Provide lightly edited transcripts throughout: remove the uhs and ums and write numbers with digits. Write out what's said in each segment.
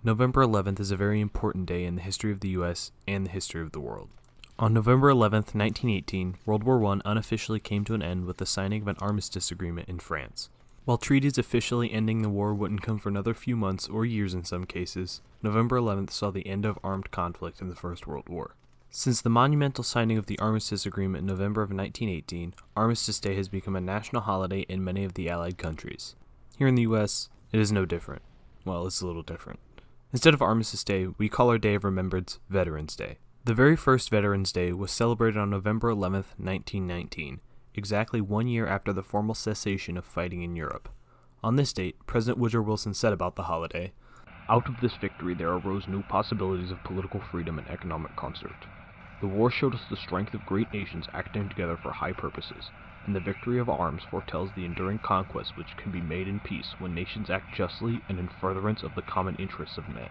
November 11th is a very important day in the history of the U.S. and the history of the world. On November 11th, 1918, World War I unofficially came to an end with the signing of an armistice agreement in France. While treaties officially ending the war wouldn't come for another few months or years in some cases, November 11th saw the end of armed conflict in the First World War. Since the monumental signing of the Armistice Agreement in November of 1918, Armistice Day has become a national holiday in many of the Allied countries. Here in the U.S., it is no different. Well, it's a little different. Instead of Armistice Day, we call our Day of Remembrance Veterans Day. The very first Veterans Day was celebrated on November 11th, 1919, exactly 1 year after the formal cessation of fighting in Europe. On this date, President Woodrow Wilson said about the holiday, "Out of this victory there arose new possibilities of political freedom and economic concert. The war showed us the strength of great nations acting together for high purposes, and the victory of arms foretells the enduring conquest which can be made in peace when nations act justly and in furtherance of the common interests of men.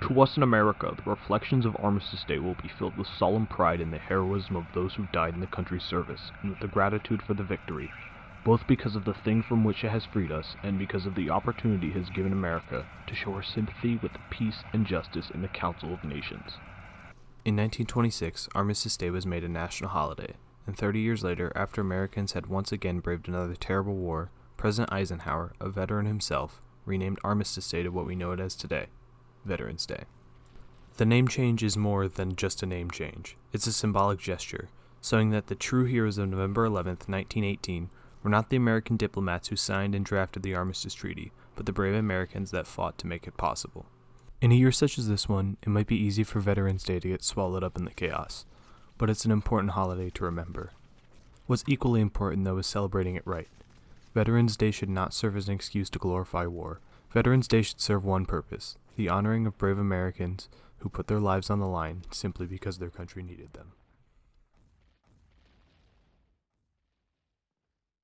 To us in America, the reflections of Armistice Day will be filled with solemn pride in the heroism of those who died in the country's service, and with the gratitude for the victory, both because of the thing from which it has freed us, and because of the opportunity it has given America to show her sympathy with peace and justice in the Council of Nations." In 1926, Armistice Day was made a national holiday, and 30 years later, after Americans had once again braved another terrible war, President Eisenhower, a veteran himself, renamed Armistice Day to what we know it as today, Veterans Day. The name change is more than just a name change. It's a symbolic gesture, showing that the true heroes of November 11th, 1918 were not the American diplomats who signed and drafted the Armistice Treaty, but the brave Americans that fought to make it possible. In a year such as this one, it might be easy for Veterans Day to get swallowed up in the chaos, but it's an important holiday to remember. What's equally important, though, is celebrating it right. Veterans Day should not serve as an excuse to glorify war. Veterans Day should serve one purpose: the honoring of brave Americans who put their lives on the line simply because their country needed them.